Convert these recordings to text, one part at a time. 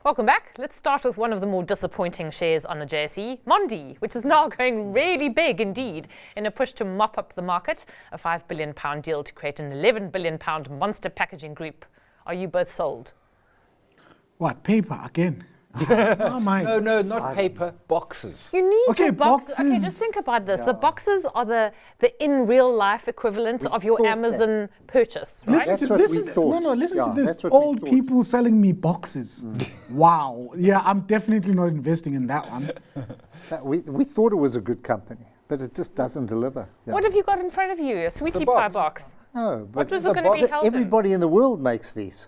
Welcome back. Let's start with one of the more disappointing shares on the JSE, Mondi, which is now going really big indeed in a push to mop up the market, a £5 billion deal to create an £11 billion monster packaging group. Are you both sold? What, paper again? No, not paper, boxes. You need Okay, boxes. Okay, boxes. just think about this. Yeah. The boxes are the in real life equivalent of your Amazon purchase, right? Listen to this. Old people selling me boxes. Wow. Yeah, I'm definitely not investing in that one. We thought it was a good company, but it just doesn't deliver. Yeah. What have you got in front of you? A sweetie pie box? No, but what was it going to be held everybody in the world makes these.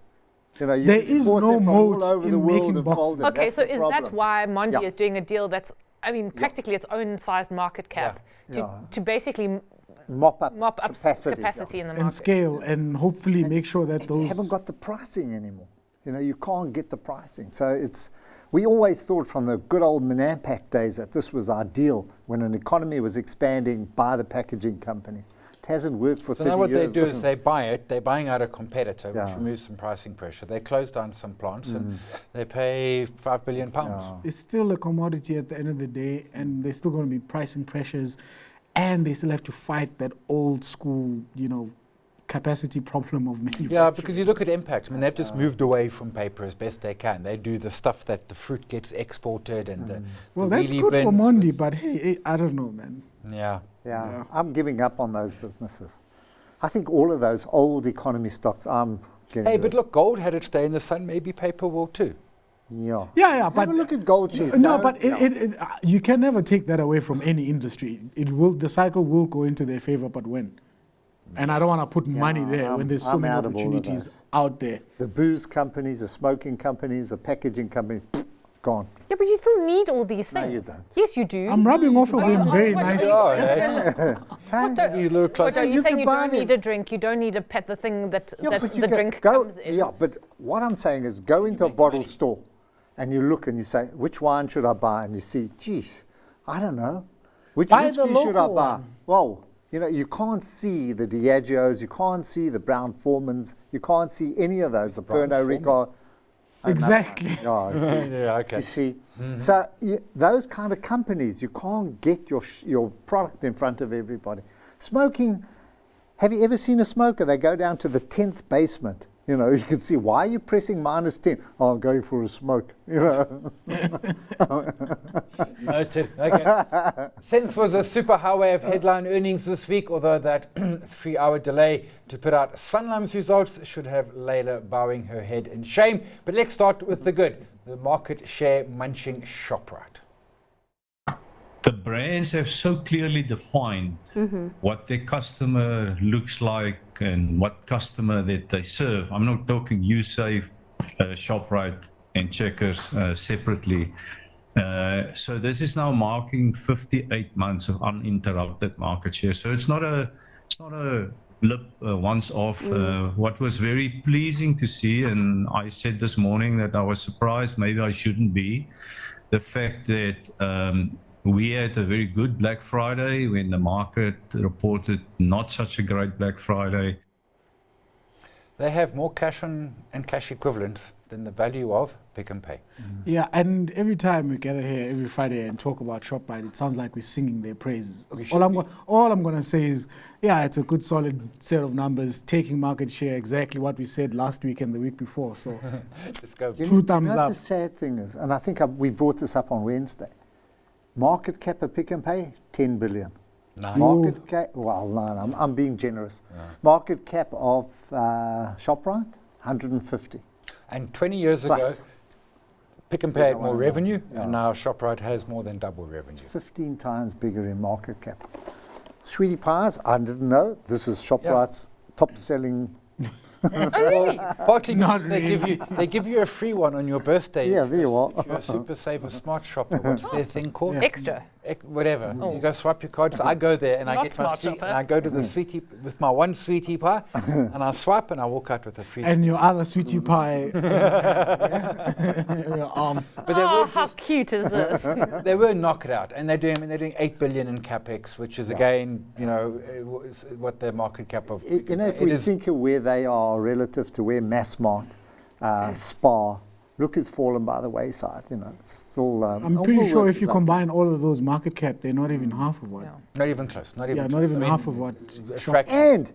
You know, there is no moat in making boxes. Okay, so is that why Mondi is doing a deal that's, practically its own sized market cap to basically mop up capacity in the market? And scale, and hopefully make sure that those... You haven't got the pricing anymore. You know, you can't get the pricing. So we always thought from the good old Manampak days that this was ideal when an economy was expanding by the packaging companies. It hasn't worked for 30 years. So now what they do is they buy it, they're buying out a competitor, which removes some pricing pressure. They close down some plants and they pay £5 billion. It's still a commodity at the end of the day, and there's still going to be pricing pressures, and they still have to fight that old school, capacity problem of manufacturing. Yeah, because you look at impact. They've just moved away from paper as best they can. They do the stuff that the fruit gets exported and well, that's good for Mondi, but hey, I don't know, man. Yeah, I'm giving up on those businesses. I think all of those old economy stocks, I'm getting rid of. But look, gold had its day in the sun. Maybe paper will too. Yeah, but have a look at gold shares. You can never take that away from any industry. The cycle will go into their favor, but when? And I don't want to put money there when there's so many opportunities out there. The booze companies, the smoking companies, the packaging companies, gone. Yeah, but you still need all these things. No, you don't. Yes, you do. I'm rubbing off of him very nicely. You're saying you don't need a drink, you don't need the thing that the drink comes in. Yeah, but what I'm saying is go into a bottle store and you look and you say, which wine should I buy? And you see, geez, I don't know. Which whiskey should I buy? Well, you can't see the Diageos, you can't see the Brown Formans, you can't see any of those, the Pernod Ricard. Exactly. You see, so those kind of companies, you can't get your product in front of everybody. Smoking, have you ever seen a smoker? They go down to the 10th basement. You can see, why are you pressing -10? Oh, I'm going for a smoke. Noted. Okay. Sense was a super highway of headline earnings this week, although that 3-hour delay to put out Sanlam's results should have Layla bowing her head in shame. But let's start with the good. The market share munching Shoprite. The brands have so clearly defined what their customer looks like and what customer that they serve. I'm not talking Usave, Shoprite and Checkers separately. So this is now marking 58 months of uninterrupted market share. So it's not a blip once off. What was very pleasing to see, and I said this morning that I was surprised, maybe I shouldn't be, the fact that we had a very good Black Friday when the market reported not such a great Black Friday. They have more cash and cash equivalents than the value of Pick n Pay. Yeah, and every time we gather here every Friday and talk about Shoprite, it sounds like we're singing their praises. All I'm going to say is, it's a good solid set of numbers, taking market share, exactly what we said last week and the week before. So, let's go. Two thumbs up. The sad thing is, and I think we brought this up on Wednesday, market cap of Pick n Pay, 10 billion. Nice. Market cap, I'm being generous. Yeah. Market cap of Shoprite, 150. And 20 years ago, Pick n Pay had more revenue, and now Shoprite has more than double revenue. It's 15 times bigger in market cap. Sweetie pies, I didn't know. This is Shoprite's top selling. Oh, really? Partly because they give you a free one on your birthday. Yeah, there you are. If you're a super saver smart shopper, what's their thing called? Extra. Whatever. You go swipe your card. So I go there and I get my sweet, and I go to the sweetie with my one sweetie pie, and I swipe and I walk out with a free. And your other sweetie pie. But how cute is this? They were knock it out, and they're doing 8 billion in capex, which is again, what their market cap of. If we think of where they are relative to where Massmart, Spar, Look, it's fallen by the wayside. You know, it's still. I'm pretty sure if you combine all of those market cap, they're not even half of what. Yeah. Not even close. Not even. Yeah, close. not even I mean, half of what. a Shop. fraction. And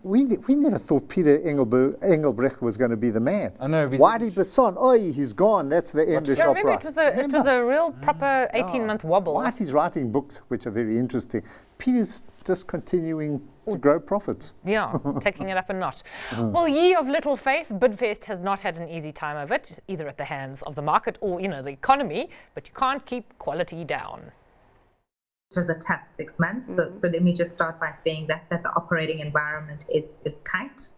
we never thought Peter Engelbrecht was going to be the man. I know. Whitey Besson, he's gone. That's the end of Yeah, ShopRite. remember, it was a real proper 18-month wobble. Whitey's writing books which are very interesting. Peter's just continuing to grow profits. Yeah, taking it up a notch. Well, ye of little faith, Bidvest has not had an easy time of it, either at the hands of the market or, the economy, but you can't keep quality down. It was a tough 6 months. So let me just start by saying that the operating environment is tight.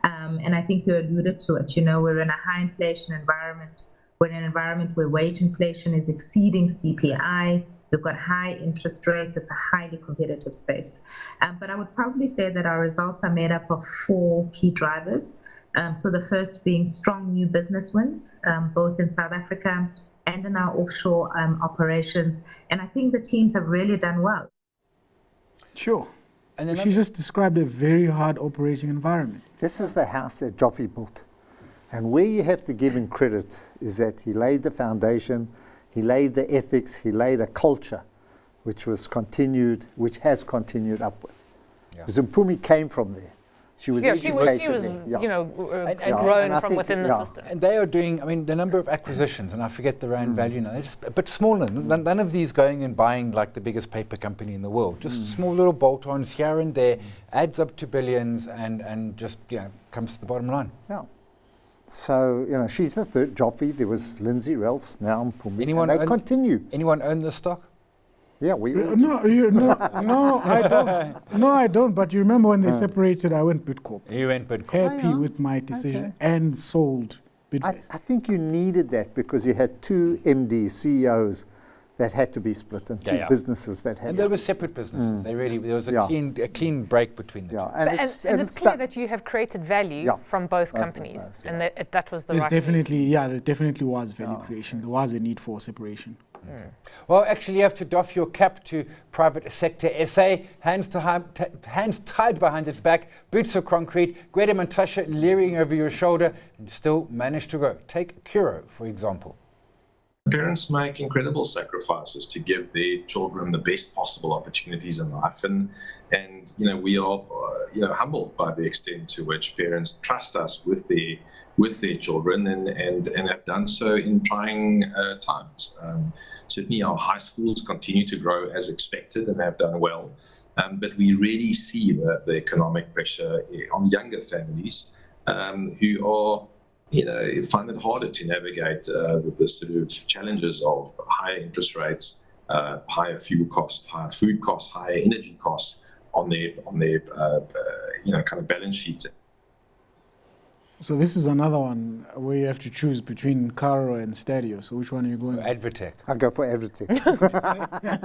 And I think you alluded to it. We're in a high inflation environment. We're in an environment where wage inflation is exceeding CPI. We've got high interest rates. It's a highly competitive space. But I would probably say that our results are made up of 4 key drivers. So the first being strong new business wins, both in South Africa and in our offshore operations. And I think the teams have really done well. Sure. And she just described a very hard operating environment. This is the house that Joffrey built. And where you have to give him credit is that he laid the foundation, he laid the ethics, he laid a culture which has continued upward. Yeah. Because Mpumi came from there. She was educated she was there. grown from within the system. And they are doing, the number of acquisitions, and I forget the rand value now, they're just a bit smaller. None of these going and buying like the biggest paper company in the world. Just small little bolt-ons here and there, adds up to billions and just, comes to the bottom line. Yeah. So, she's the third. Joffrey, there was Lindsay, Ralphs, now Mpumi. They continue. Anyone own the stock? Yeah, we No, I don't. No, I don't. But you remember when they separated, I went Bidcorp. You went Bidcorp. Happy with my decision and sold Bidvest. I think you needed that because you had 2 MDs, CEOs that had to be split and 2 businesses that had. And they were separate businesses. There was a clean break between the two. And it's clear that you have created value from both companies, and that was the right definitely, there definitely was value creation. There was a need for separation. Well, actually, you have to doff your cap to private sector SA, hands tied behind its back, boots of concrete, Greta Mantasha leering over your shoulder, and still manage to grow. Take Curo, for example. Parents make incredible sacrifices to give their children the best possible opportunities in life, and we are humbled by the extent to which parents trust us with their children and have done so in trying times. Certainly, our high schools continue to grow as expected and have done well, but we really see the economic pressure on younger families who are. Find it harder to navigate the sort of challenges of higher interest rates, higher fuel costs, higher food costs, higher energy costs on their kind of balance sheets. So this is another one where you have to choose between Caro and Stadio. So which one are you going? Advotech. I'll go for Advotech.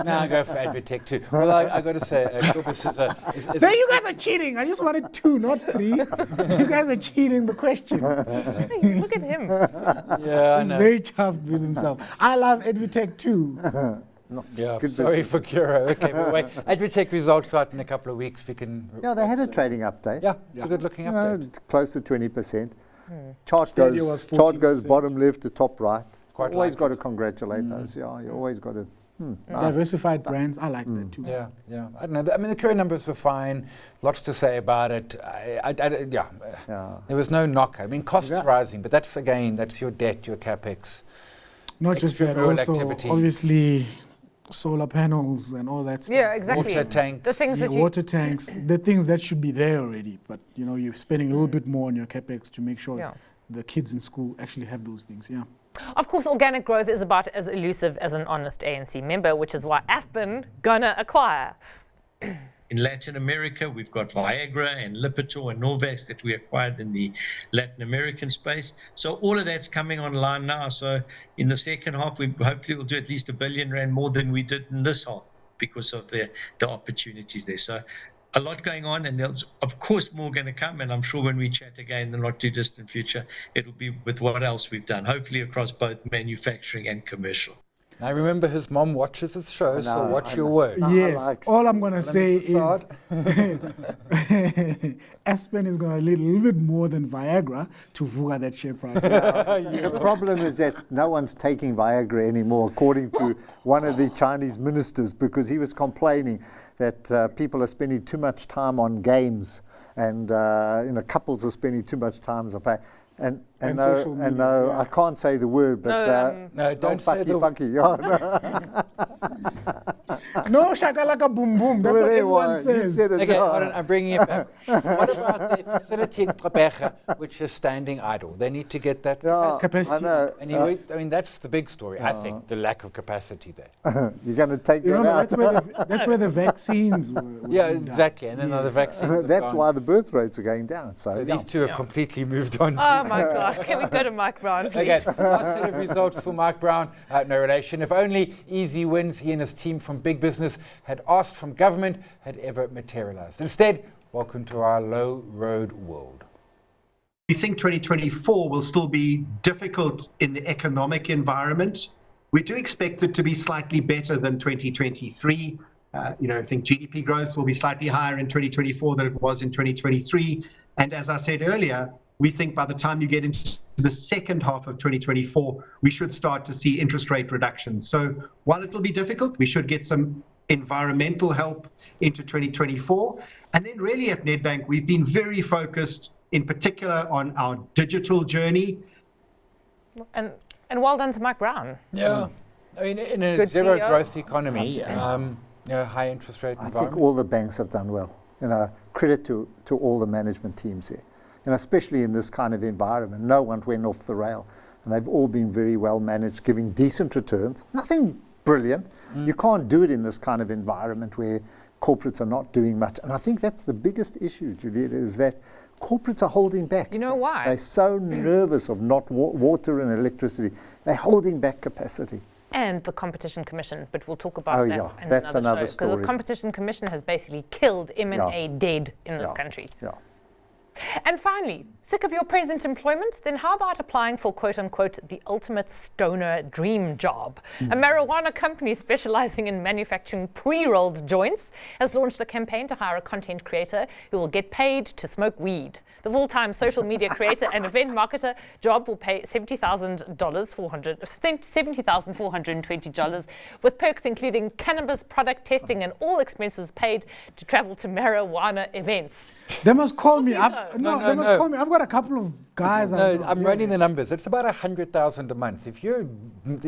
No, I go for Advotech too. Well, I got to say, Corbus is No, you guys are cheating. I just wanted 2, not 3. You guys are cheating the question. Hey, look at him. Yeah, He's very chuffed with himself. I love Advotech too. Sorry for Curo. Okay, but wait. Advotech results out in a couple of weeks. We can. Yeah, they had a trading update. Yeah, it's a good-looking update. Close to 20%. Chart goes bottom left to top right. Always got to congratulate those. Yeah, you always got to. Diversified brands, I like that too. Yeah. I don't know. The current numbers were fine. Lots to say about it. There was no knock. Costs rising, but that's your debt, your capex. Not just that, also activity. Obviously solar panels and all that stuff. Yeah, exactly. Water tanks. The things that water tanks, the things that should be there already, but you're spending a little bit more on your capex to make sure the kids in school actually have those things. Yeah. Of course, organic growth is about as elusive as an honest ANC member, which is why Aspen gonna acquire. In Latin America, we've got Viagra and Lipitor and Norvax that we acquired in the Latin American space. So all of that's coming online now. So in the second half, we hopefully will do at least R1 billion more than we did in this half because of the opportunities there. So a lot going on, and there's of course more going to come. And I'm sure when we chat again in the not too distant future, it'll be with what else we've done, hopefully across both manufacturing and commercial. I remember his mom watches his show, so watch your words. Yes, all I'm going to say is Aspen is going to need a little bit more than Viagra to vuga that share price. The problem is that no one's taking Viagra anymore, according to one of the Chinese ministers, because he was complaining that people are spending too much time on games, and couples are spending too much time on pay. And no, I can't say the word, but don't say the funky. No, shakalaka boom boom. That's what everyone says. Okay, I'm bringing it back. What about the facility in Gqeberha, which is standing idle? They need to get that capacity. I know. And I mean, that's the big story. I think the lack of capacity there. You're going to take that out. That's where the vaccines were. Yeah, exactly. And then the vaccines. That's why the birth rates are going down. So these two have completely moved on. Oh my gosh, can we go to Mike Brown, please? Okay, last set of results for Mike Brown. No relation. If only easy wins he and his team from big business had asked from government had ever materialized. Instead, welcome to our low road world. We think 2024 will still be difficult in the economic environment. We do expect it to be slightly better than 2023. I think GDP growth will be slightly higher in 2024 than it was in 2023. And as I said earlier, we think by the time you get into the second half of 2024, we should start to see interest rate reductions. So while it will be difficult, we should get some environmental help into 2024. And then really at Nedbank, we've been very focused in particular on our digital journey. And well done to Mike Brown. Yeah. I mean, in a Good zero CEO. growth economy, high interest rate I environment. think all the banks have done well. Credit to all the management teams here. Especially in this kind of environment, no one went off the rail, and they've all been very well managed, giving decent returns. Nothing brilliant. You can't do it in this kind of environment where corporates are not doing much. And I think that's the biggest issue, Giulietta, is that corporates are holding back. You know why? They're so nervous of not water and electricity. They're holding back capacity. And the Competition Commission, but we'll talk about that in that's another show. Because story. the Competition Commission has basically killed M&A dead in this country. Yeah. And finally, sick of your present employment? Then how about applying for quote-unquote the ultimate stoner dream job? A marijuana company specializing in manufacturing pre-rolled joints has launched a campaign to hire a content creator who will get paid to smoke weed. The full-time social media creator and event marketer job will pay $70,420, with perks including cannabis product testing and all expenses paid to travel to marijuana events. They must call me. No. Call me. I've got a couple of guys. I'm running the numbers. It's about 100,000 a month. If you're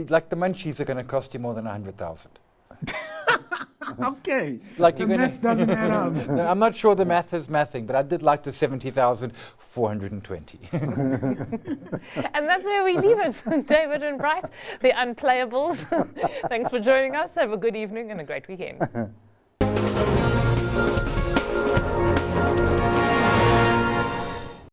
like the munchies are going to cost you more than 100,000. Okay. Like the maths doesn't add up. No, I'm not sure the math is mathing, but I did like the 70,420. And that's where we leave it. David and Bright, the unplayables. Thanks for joining us. Have a good evening and a great weekend.